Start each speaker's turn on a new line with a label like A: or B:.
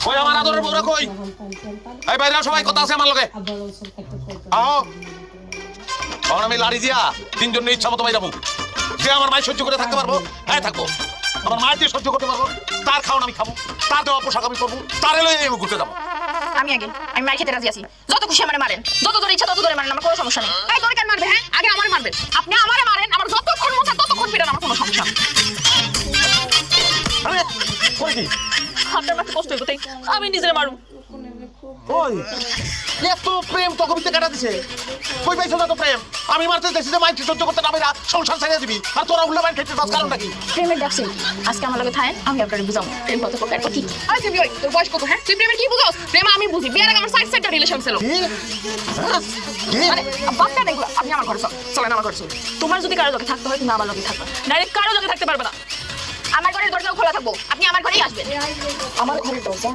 A: কই আমার আদরের বউরা কই? এই বাইরে সবাই কথা আছে আমার লগে। আও এখন আমি লাড়ি দিয়া তিনজন ইচ্ছা মতো বাইরাবো। যে আমার মায়ের সহ্য করে থাকতে পারবো, হ্যাঁ থাকবো। আমার মায়ের যে সহ্য করতে পারবো তার খাওয়ান আমি খাবো, তার দেওয়া পোশাক আমি করবো, তার এলো আমি ঘুরতে যাবো।
B: আমি মার খেতে রাজি আছি। যত খুশি আমারে মারেন, যত ধরে ইচ্ছা তত ধরে মারেন, আমার কোনো সমস্যা নেই। এই তোরে কেন মারবে? হ্যাঁ, আগে আমারে মারবেন। আপনি আমারে মারেন, আমার যতক্ষণ মন চায় ততক্ষণ পিটান, আমার কোনো সমস্যা নেই।
A: আরে করে কি?
B: আপনার মাথা কষ্ট হইব তাই আমি নিজেরে মারু।
A: ওই এত প্রেম তো কবিতে কাটা দিছে। কই পাইছো না তো প্রেম? আমি মারতে দেখছি যে মাইক সহ্য করতে না পারা সংসার ছেড়ে দিবি, আর তোরা উল্লা মাইক খেতে চাস কারণটা কি?
B: প্রেমের ডাকছে আজকে আমার লগে থাকেন, আমি আপনারে বুঝাবো প্রেম কত প্রকার কি। আরে তুই ওই তোর বয়স কত? হ্যাঁ, তুই প্রেমের কি বুঝোস? প্রেম আমি বুঝি, বিয়ের আগে আমার সাইড রিলেশন ছিল।
A: কি? হ্যাঁ? কি?
B: মানে বাচ্চা দেখলো, আপনি আমার ঘরে চলেন, আমার ঘরে চল। তোমার যদি কারো লগে থাকতে হয় তুমি আমার লগে থাকবে, ডাইরেক্ট কারো লগে থাকতে পারবে না। আমার ঘরের দরজা খোলা থাকবো, আপনি আমার ঘরেই আসবেন। আমার ঘরের দরজা